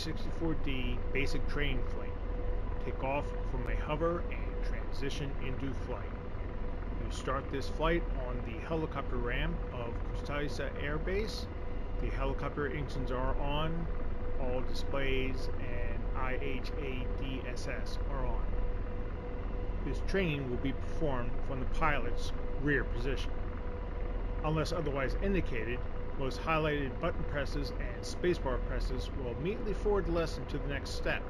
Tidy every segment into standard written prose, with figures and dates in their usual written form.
64D basic training flight. Take off from a hover and transition into flight. You start this flight on the helicopter ramp of Kustaiza Air Base. The helicopter engines are on, all displays and IHADSS are on. This training will be performed from the pilot's rear position. Unless otherwise indicated, most highlighted button presses and spacebar presses will immediately forward the lesson to the next step.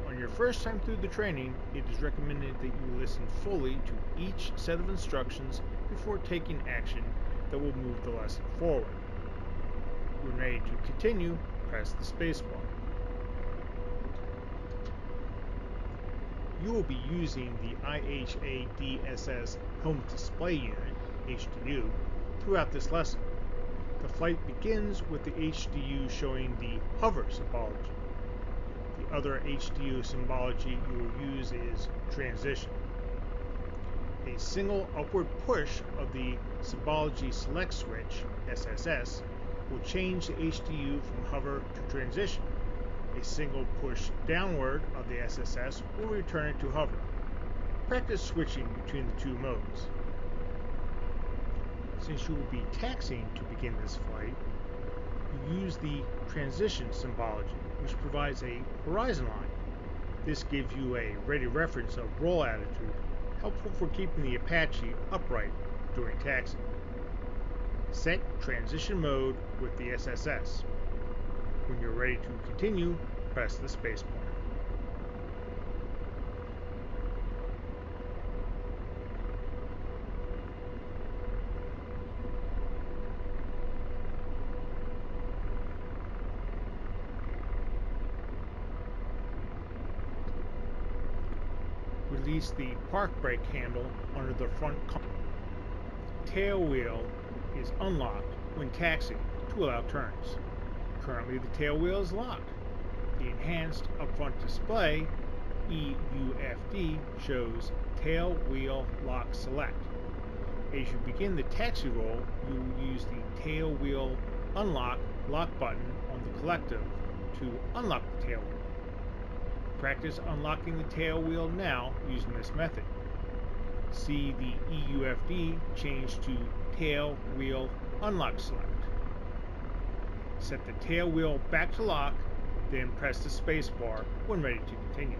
On your first time through the training, it is recommended that you listen fully to each set of instructions before taking action that will move the lesson forward. When ready to continue, press the spacebar. You will be using the IHADSS Helmet Display Unit, HDU, throughout this lesson. The flight begins with the HDU showing the hover symbology. The other HDU symbology you will use is transition. A single upward push of the symbology select switch, SSS, will change the HDU from hover to transition. A single push downward of the SSS will return it to hover. Practice switching between the two modes. Since you will be taxiing to begin this flight, you use the transition symbology, which provides a horizon line. This gives you a ready reference of roll attitude, helpful for keeping the Apache upright during taxi. Set transition mode with the SSS. When you're ready to continue, press the spacebar. Release the park brake handle under the front column. Tail wheel is unlocked when taxiing to allow turns. Currently the tail wheel is locked. The enhanced upfront display, EUFD, shows tail wheel lock select. As you begin the taxi roll, you will use the tail wheel unlock lock button on the collective to unlock the tail wheel. Practice unlocking the tail wheel now using this method. See the EUFD change to tail wheel unlock select. Set the tail wheel back to lock, then press the spacebar when ready to continue.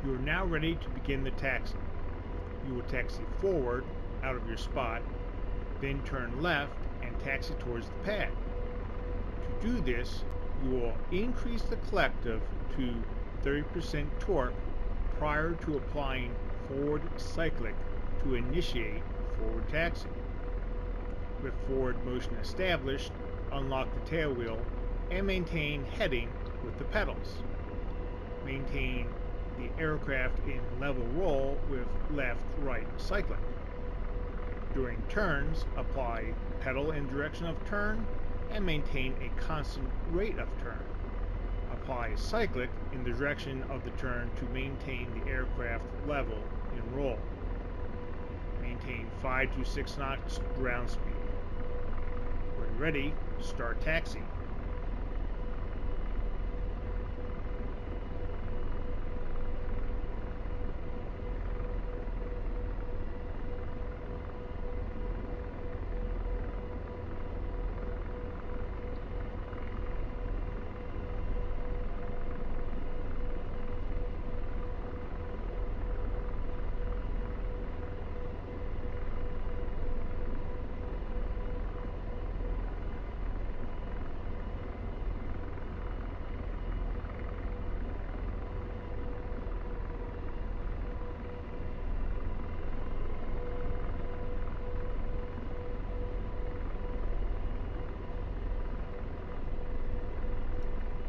You are now ready to begin the taxi. You will taxi forward out of your spot, then turn left and taxi towards the pad. To do this, you will increase the collective to 30% torque prior to applying forward cyclic to initiate forward taxi. With forward motion established, unlock the tail wheel and maintain heading with the pedals. Maintain the aircraft in level roll with left-right cyclic. During turns, apply pedal in direction of turn and maintain a constant rate of turn. Apply cyclic in the direction of the turn to maintain the aircraft level in roll. Maintain 5 to 6 knots ground speed. When ready, start taxi.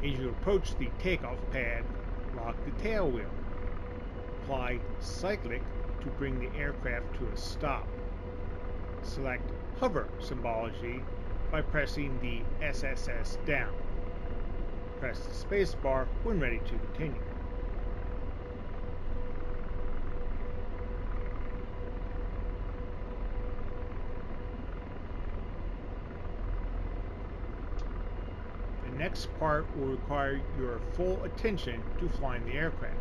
As you approach the takeoff pad, lock the tail wheel. Apply cyclic to bring the aircraft to a stop. Select hover symbology by pressing the SSS down. Press the space bar when ready to continue. The next part will require your full attention to flying the aircraft.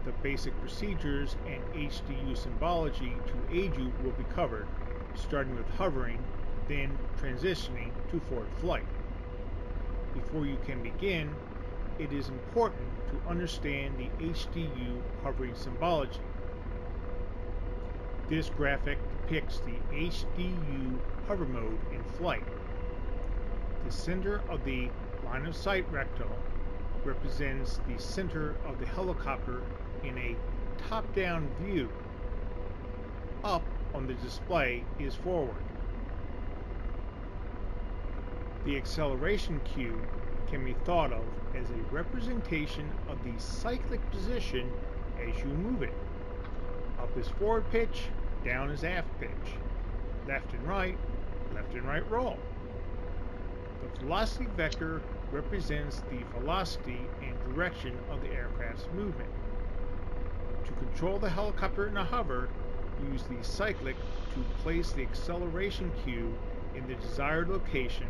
The basic procedures and HDU symbology to aid you will be covered, starting with hovering, then transitioning to forward flight. Before you can begin, it is important to understand the HDU hovering symbology. This graphic depicts the HDU hover mode in flight. The center of the line of sight rectangle represents the center of the helicopter in a top-down view. Up on the display is forward. The acceleration cue can be thought of as a representation of the cyclic position as you move it. Up is forward pitch, down is aft pitch, left and right roll. The velocity vector represents the velocity and direction of the aircraft's movement. To control the helicopter in a hover, use the cyclic to place the acceleration cue in the desired location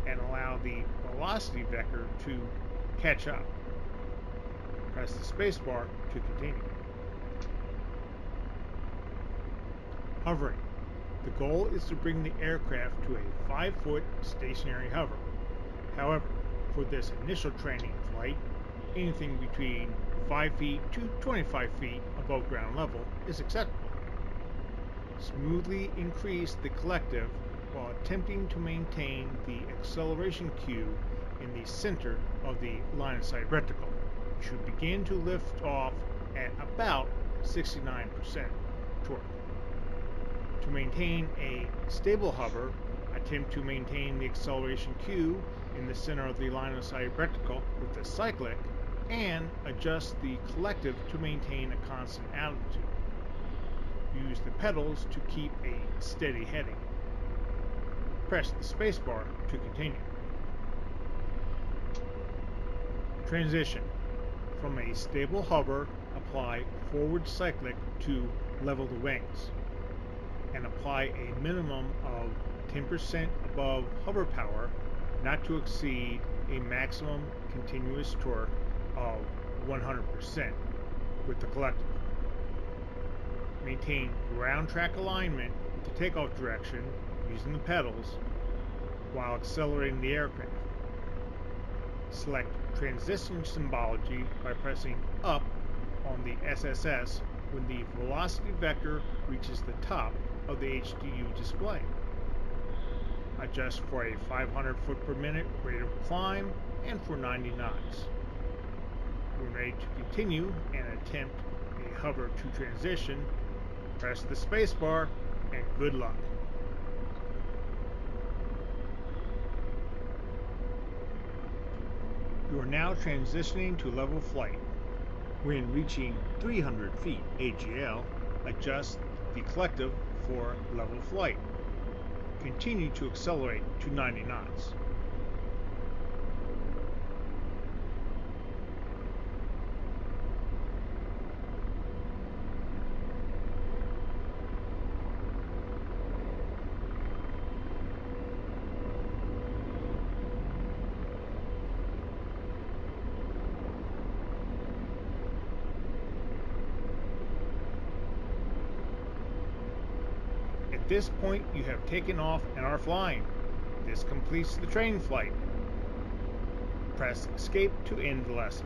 and allow the velocity vector to catch up. Press the spacebar to continue. Hovering. The goal is to bring the aircraft to a 5-foot stationary hover. However, for this initial training flight, anything between 5 feet to 25 feet above ground level is acceptable. Smoothly increase the collective while attempting to maintain the acceleration cue in the center of the line of sight reticle. You should begin to lift off at about 69% torque. To maintain a stable hover, attempt to maintain the acceleration cue in the center of the line of sight reticle with the cyclic and adjust the collective to maintain a constant altitude. Use the pedals to keep a steady heading. Press the spacebar to continue. Transition. From a stable hover, apply forward cyclic to level the wings, and apply a minimum of 10% above hover power, not to exceed a maximum continuous torque of 100% with the collective. Maintain ground track alignment with the takeoff direction using the pedals while accelerating the aircraft. Select transition symbology by pressing up on the SSS when the velocity vector reaches the top of the HDU display. Adjust for a 500 foot per minute rate of climb and for 90 knots. When ready to continue and attempt a hover to transition, press the spacebar and good luck. You are now transitioning to level flight. When reaching 300 feet AGL, adjust the collective for level flight. Continue to accelerate to 90 knots. At this point, you have taken off and are flying. This completes the training flight. Press Escape to end the lesson.